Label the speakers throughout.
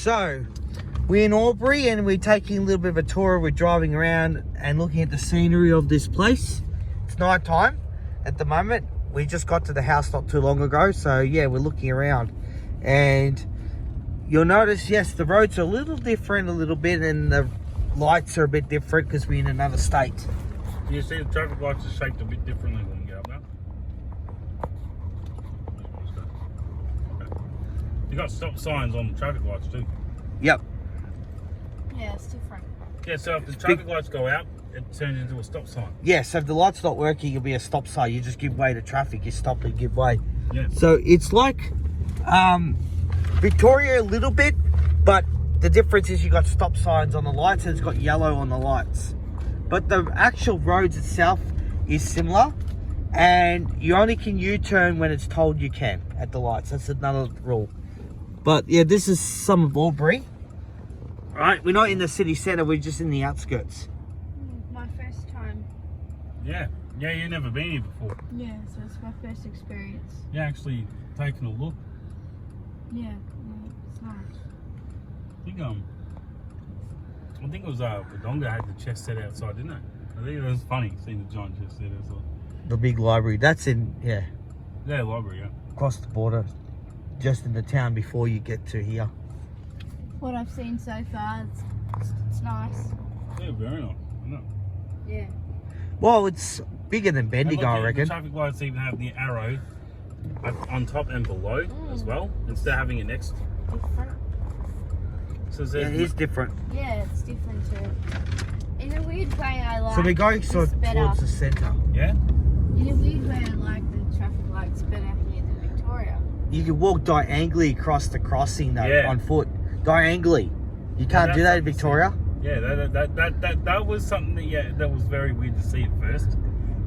Speaker 1: So, we're in Albury and we're taking a little bit of a tour. We're driving around and looking at the scenery of this place. It's night time at the moment. We just got to the house not too long ago. So yeah, we're looking around. And you'll notice, yes, the roads are a little different a little bit and the lights are a bit different because we're in another state.
Speaker 2: You see the traffic lights are shaped a bit differently when you get up now. You got stop signs on the traffic lights too.
Speaker 1: Yep.
Speaker 3: Yeah, it's different.
Speaker 2: Yeah, so if the traffic lights go out, it turns into a stop sign.
Speaker 1: Yeah, so if the light's not working, it'll be a stop sign. You just give way to traffic. You stop and give way.
Speaker 2: Yeah.
Speaker 1: So it's like Victoria a little bit, but the difference is you got stop signs on the lights and it's got yellow on the lights. But the actual roads itself is similar, and you only can U-turn when it's told you can at the lights. That's another rule. But yeah, this is some of Albury. Right, we're not in the city centre, we're just in the outskirts.
Speaker 3: My first time.
Speaker 2: Yeah, you've never been here before.
Speaker 3: Yeah, so it's my first experience.
Speaker 2: Yeah, actually taking a look.
Speaker 3: Yeah, it's nice.
Speaker 2: I think it was Wodonga had the chest set outside, didn't it? I think it was funny seeing the giant chest set outside.
Speaker 1: The big library, that's in, yeah,
Speaker 2: Library, yeah.
Speaker 1: across the border, just in the town before you get to here.
Speaker 3: What I've seen so far, it's nice.
Speaker 2: Yeah, very nice. I know.
Speaker 3: Yeah.
Speaker 1: Well, it's bigger than
Speaker 2: And
Speaker 1: Bendigo,
Speaker 2: look,
Speaker 1: I
Speaker 2: the
Speaker 1: reckon.
Speaker 2: traffic lights even have the arrow on top and below as well, instead of having it next.
Speaker 3: Different.
Speaker 2: So
Speaker 1: Yeah, it is different.
Speaker 3: Yeah, it's different too. In a weird way, I like.
Speaker 1: So we're going
Speaker 3: this better.
Speaker 1: towards the centre.
Speaker 2: Yeah?
Speaker 3: In a weird way, I like the traffic lights better here than Victoria.
Speaker 1: You can walk diagonally across the crossing though,
Speaker 2: Yeah.
Speaker 1: on foot. Diagonally. You can't do that in Victoria.
Speaker 2: Yeah, that was something that was very weird to see at first.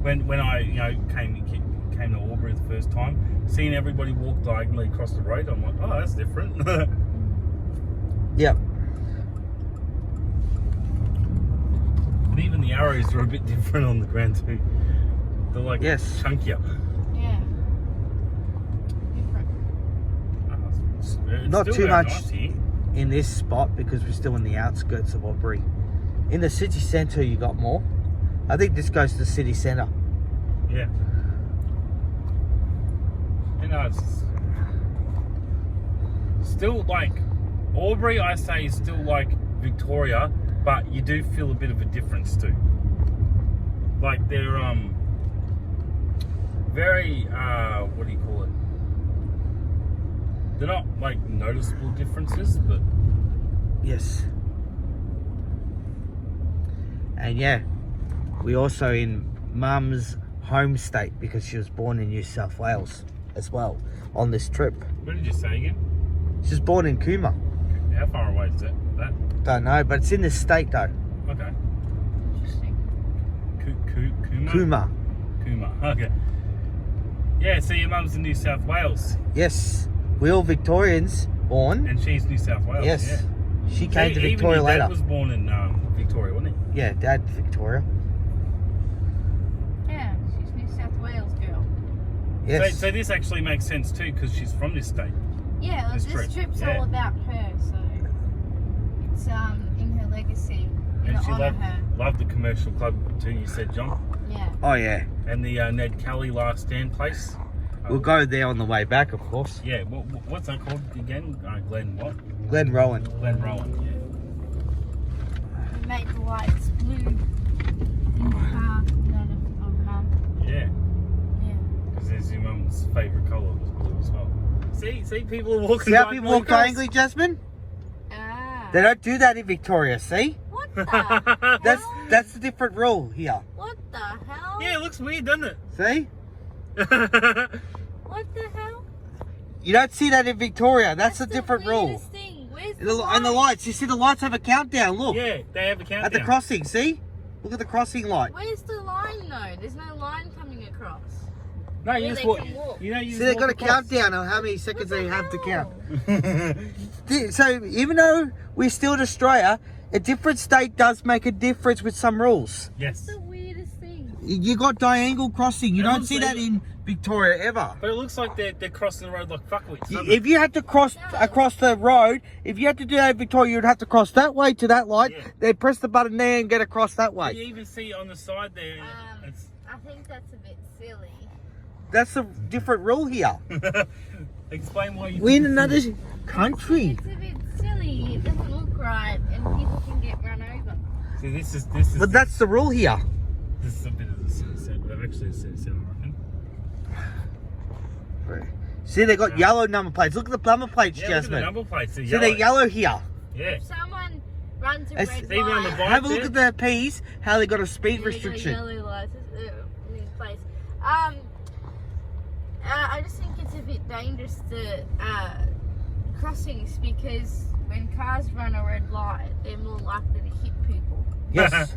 Speaker 2: When I came to Albury the first time, seeing everybody walk diagonally across the road, I'm like, oh, that's different.
Speaker 1: Yep.
Speaker 2: And even the arrows are a bit different on the ground too. They're like chunkier.
Speaker 3: Yeah. Different.
Speaker 2: It's
Speaker 1: Not
Speaker 2: still
Speaker 1: too
Speaker 2: very
Speaker 1: much
Speaker 2: nice here.
Speaker 1: in this spot because we're still in the outskirts of Albury. In the city centre you got more. I think this goes to the city centre.
Speaker 2: Yeah. It's still like Albury, I say, is still like Victoria, but you do feel a bit of a difference too. Like they're very what do you call it? They're not like noticeable differences, but
Speaker 1: Yes. And yeah, we also in Mum's home state because she was born in New South Wales as well on this trip.
Speaker 2: what did you say again?
Speaker 1: She was born in Cooma.
Speaker 2: How far away is that?
Speaker 1: Don't know, but it's in this state though.
Speaker 2: Okay.
Speaker 3: Interesting.
Speaker 2: Cooma?
Speaker 1: Cooma.
Speaker 2: Okay. Yeah, so your mum's in New South Wales.
Speaker 1: Yes. We're all Victorians born.
Speaker 2: And she's New South Wales.
Speaker 1: Yes.
Speaker 2: Yeah.
Speaker 1: She came to
Speaker 2: Even
Speaker 1: Victoria
Speaker 2: your dad
Speaker 1: later.
Speaker 2: was born in Victoria, wasn't he?
Speaker 1: Yeah, Dad, Victoria.
Speaker 3: Yeah, she's New South Wales girl.
Speaker 1: Yes.
Speaker 2: So this actually makes sense too, because she's from this state.
Speaker 3: Yeah, well,
Speaker 2: This
Speaker 3: this
Speaker 2: trip,
Speaker 3: trip's
Speaker 2: yeah.
Speaker 3: all about her, so it's in her legacy, in
Speaker 2: And she
Speaker 3: honour her.
Speaker 2: loved the commercial club too, you said, John.
Speaker 3: Yeah.
Speaker 1: Oh yeah.
Speaker 2: And the Ned Kelly last stand place.
Speaker 1: We'll go there on the way back, of course.
Speaker 2: Yeah, what's that called again? Glen what?
Speaker 1: Glen Rowan.
Speaker 2: Glen Rowan,
Speaker 3: We made the lights blue in the car, of Mum.
Speaker 2: yeah. Yeah,
Speaker 3: Yeah.
Speaker 2: because there's your mum's favourite colour was blue as well. See, people are walking
Speaker 1: See how people walk
Speaker 2: across.
Speaker 1: diagonally, Jasmine?
Speaker 3: Ah.
Speaker 1: They don't do that in Victoria, see?
Speaker 3: What the hell?
Speaker 1: That's the different rule here.
Speaker 3: What the hell?
Speaker 2: Yeah, it looks weird, doesn't
Speaker 1: See?
Speaker 2: it?
Speaker 3: What the hell?
Speaker 1: You don't see that in Victoria. That's a
Speaker 3: the
Speaker 1: different rule.
Speaker 3: weirdest thing. Where's
Speaker 1: And the lights, you see the lights have a countdown, look.
Speaker 2: Yeah, they have a countdown.
Speaker 1: At the crossing, see? Look at the crossing light.
Speaker 3: Where's the line though? There's no line coming across.
Speaker 2: No, you
Speaker 3: Where
Speaker 2: just
Speaker 3: they
Speaker 2: walk.
Speaker 3: can walk.
Speaker 2: You know, you
Speaker 1: See,
Speaker 2: just
Speaker 1: they've got a
Speaker 2: walk across.
Speaker 1: countdown on how many seconds
Speaker 3: What
Speaker 1: they
Speaker 3: the
Speaker 1: have to
Speaker 3: hell?
Speaker 1: count. So even though we're still in Australia, a different state does make a difference with some rules.
Speaker 2: Yes.
Speaker 3: That's the weirdest thing.
Speaker 1: You got diagonal crossing. You don't see that in Victoria ever.
Speaker 2: But it looks like they're crossing the road like fuckwits. doesn't
Speaker 1: If you had to cross across the road, if you had to do that in Victoria, you'd have to cross that way to that light,
Speaker 2: Yeah.
Speaker 1: then press the button there and get across that
Speaker 2: it?
Speaker 1: way.
Speaker 2: You even see it on the side there. It's...
Speaker 3: I think that's a bit silly.
Speaker 1: That's a different rule here.
Speaker 2: Explain why you...
Speaker 1: We're in another country.
Speaker 3: It's a bit silly. It doesn't look right, and people can get run over.
Speaker 2: See, this is...
Speaker 1: But that's the rule here.
Speaker 2: This is a bit of the sunset. They've actually sunset, I reckon.
Speaker 1: See, they got yellow number plates. Look at the number plates,
Speaker 2: Yeah, look at the
Speaker 1: Jasmine.
Speaker 2: number plates. They're
Speaker 1: See,
Speaker 2: yellow.
Speaker 1: they're yellow here.
Speaker 2: Yeah.
Speaker 3: If someone runs a
Speaker 1: It's-
Speaker 3: red
Speaker 2: even on the
Speaker 3: light,
Speaker 2: bike
Speaker 1: Have a look
Speaker 2: there.
Speaker 1: at the P's, how they got a speed
Speaker 3: they got
Speaker 1: restriction.
Speaker 3: yellow lights in place. I just think it's a bit dangerous to crossings because when cars run a red light, they're more likely to hit people.
Speaker 1: Yes,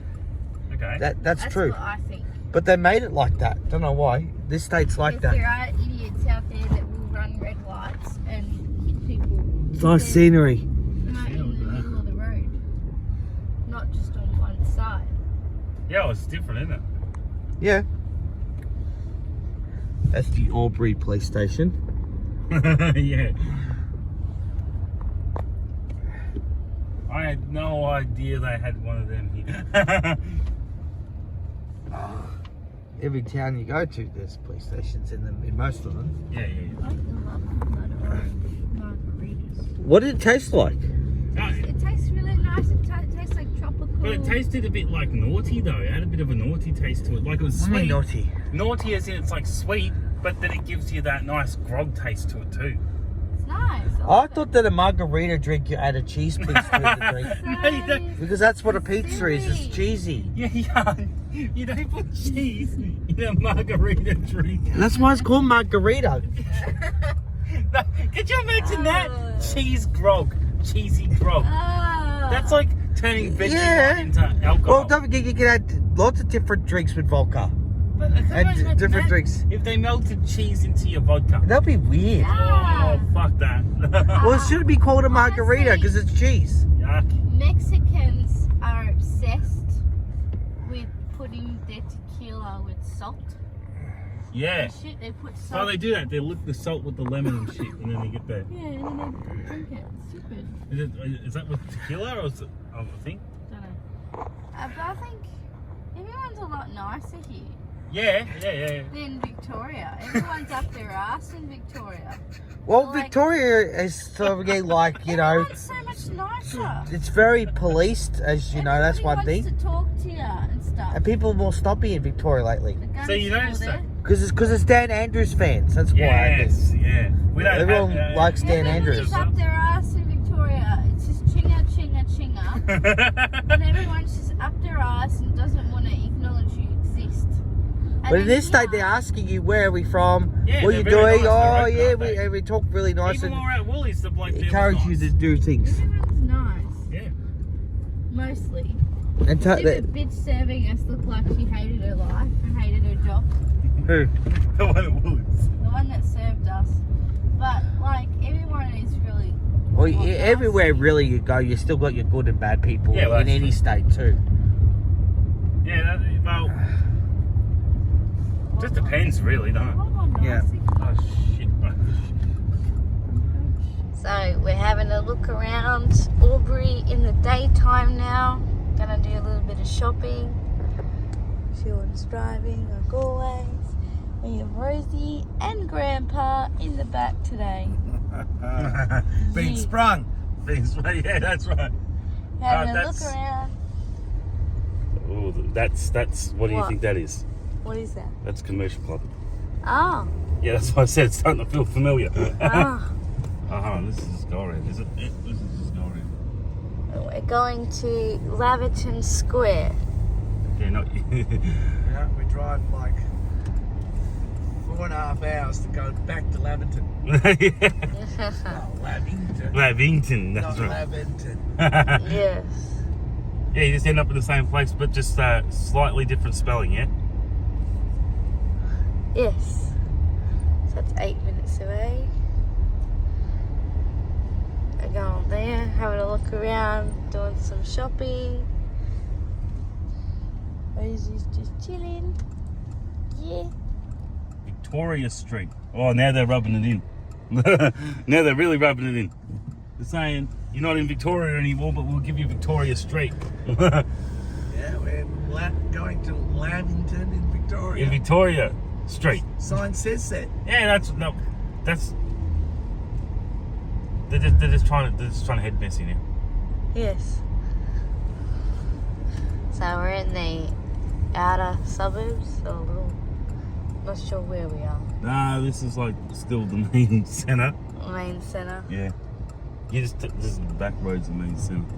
Speaker 2: Okay.
Speaker 1: that's true.
Speaker 3: What I think.
Speaker 1: But they made it like that. Don't know why. This state's like
Speaker 3: Because
Speaker 1: that.
Speaker 3: there are idiots out there that will run red lights and hit people.
Speaker 1: It's nice scenery.
Speaker 3: In the middle of the road, not just on one side.
Speaker 2: Yeah, well, it's different, isn't it?
Speaker 1: Yeah. That's the Albury police station.
Speaker 2: Yeah. I had no idea they had one of them here.
Speaker 1: Every town you go to, there's police stations in them. In most of them.
Speaker 2: Yeah.
Speaker 3: I like the blood orange margaritas.
Speaker 1: What did it taste like?
Speaker 3: It tastes really nice. It tastes like tropical.
Speaker 2: But it tasted a bit like naughty though. It had a bit of a naughty taste to it. Like it was sweet.
Speaker 1: Naughty.
Speaker 2: Naughty as in it's like sweet, but then it gives you that nice grog taste to it too.
Speaker 3: It's nice.
Speaker 1: I thought that a margarita drink you add a cheese piece to the drink.
Speaker 2: No, you don't.
Speaker 1: Because that's what a pizza is. It's cheesy.
Speaker 2: Yeah. You don't put cheese in a margarita drink.
Speaker 1: That's why it's called margarita.
Speaker 2: Could you imagine that? Cheese grog. Cheesy grog. That's like turning veggie
Speaker 1: Yeah.
Speaker 2: into alcohol.
Speaker 1: Well, don't forget you can add lots of different drinks with vodka.
Speaker 2: But I can't
Speaker 1: And
Speaker 2: imagine
Speaker 1: different
Speaker 2: that.
Speaker 1: drinks.
Speaker 2: If they melted cheese into your vodka.
Speaker 1: That'd be weird.
Speaker 2: Oh, fuck that.
Speaker 1: Well, it should be called a margarita because it's cheese.
Speaker 2: Yuck.
Speaker 3: Mexicans are obsessed with putting their tequila with salt.
Speaker 2: Yeah.
Speaker 3: Shit, they put
Speaker 2: So
Speaker 3: salt.
Speaker 2: they do that. They lick the salt with the lemon and shit, and then they get the.
Speaker 3: Yeah, and then they drink it. It's stupid.
Speaker 2: Is that with tequila or is it? I think.
Speaker 3: Don't know. But I think everyone's a lot nicer here
Speaker 2: Yeah.
Speaker 3: than Victoria. Everyone's up their ass in Victoria.
Speaker 1: Well,
Speaker 3: Like-
Speaker 1: Victoria is sort of getting like, you know,
Speaker 3: Everyone's so much nicer.
Speaker 1: it's very policed, as you know, that's one
Speaker 3: Everybody
Speaker 1: thing.
Speaker 3: wants to talk to you and stuff.
Speaker 1: And people are more stoppy in Victoria lately.
Speaker 3: The guns
Speaker 2: So you
Speaker 3: are all
Speaker 2: noticed
Speaker 3: there.
Speaker 2: that?
Speaker 1: Because it's Dan Andrews fans, that's why I think.
Speaker 2: Yes. Yeah. We don't
Speaker 1: Everyone
Speaker 2: have,
Speaker 1: likes Dan Andrews.
Speaker 3: Everybody's up their ass in Victoria. It's just chinga, chinga, chinga. And everyone's just up their ass and doesn't want to acknowledge you exist. And
Speaker 1: But in
Speaker 3: then
Speaker 1: this state,
Speaker 3: here-
Speaker 1: they're asking you, where are we from?
Speaker 2: Yeah,
Speaker 1: What are you
Speaker 2: they're very
Speaker 1: doing?
Speaker 2: nice, they're
Speaker 1: Oh,
Speaker 2: open,
Speaker 1: yeah,
Speaker 2: aren't they?
Speaker 1: we talk really nice
Speaker 2: Even
Speaker 1: and
Speaker 2: when we're at Woolies, the bloke there was
Speaker 1: encourage
Speaker 2: nice.
Speaker 1: you to do things.
Speaker 3: Everyone's nice,
Speaker 1: Uh,
Speaker 2: Yeah.
Speaker 3: mostly.
Speaker 1: And
Speaker 3: Stupid bitch serving us looked like she hated her life and hated her job.
Speaker 1: who?
Speaker 2: The one at Woolies.
Speaker 3: The one that served us. But, like, everyone is really...
Speaker 1: Well,
Speaker 3: nice.
Speaker 1: everywhere really you go, you still got your good and bad people
Speaker 2: Yeah, well,
Speaker 1: in
Speaker 2: that's
Speaker 1: any
Speaker 2: true.
Speaker 1: state too.
Speaker 2: Yeah. Well, just depends, really, don't it?
Speaker 3: Oh,
Speaker 1: Yeah.
Speaker 3: nice.
Speaker 2: Oh shit.
Speaker 3: So we're having a look around Albury in the daytime now. Gonna do a little bit of shopping. Sean's driving like always. We have Rosie and Grandpa in the back today.
Speaker 1: Being
Speaker 3: Yeah.
Speaker 1: sprung.
Speaker 2: Yeah, that's right.
Speaker 3: Having a
Speaker 2: that's-
Speaker 3: look around.
Speaker 2: Oh, that's. What do you
Speaker 3: What?
Speaker 2: think that is?
Speaker 3: What is that?
Speaker 2: That's Commercial Club.
Speaker 3: Oh.
Speaker 2: Yeah, that's why I said it's starting to feel familiar.
Speaker 3: Oh.
Speaker 2: This is just go around, is it? Yeah, this is just go around.
Speaker 3: We're going to Laverton Square.
Speaker 2: Yeah, no.
Speaker 1: Yeah, we drive like 4.5 hours to go back to Lavington. Lavington.
Speaker 2: Lavington, that's
Speaker 1: Not
Speaker 2: right.
Speaker 1: Lavington.
Speaker 3: Yes.
Speaker 2: Yeah, you just end up in the same place, but just slightly different spelling, yeah?
Speaker 3: Yes. So that's 8 minutes away. We're going there, having a look around, doing some shopping. Rosie's just chilling. Yeah.
Speaker 2: Victoria Street. Oh, now they're rubbing it in. Now they're really rubbing it in. They're saying, you're not in Victoria anymore, but we'll give you Victoria Street.
Speaker 1: Yeah, we're going to Lamington in Victoria.
Speaker 2: In Victoria Street.
Speaker 1: Sign says that.
Speaker 2: Yeah, that's. They're just trying to head messy now.
Speaker 3: Yes. So we're in the outer suburbs, or a little, not sure where we are.
Speaker 2: Nah, this is like still the main centre.
Speaker 3: Main centre.
Speaker 2: Yeah. This is the back roads, the main centre.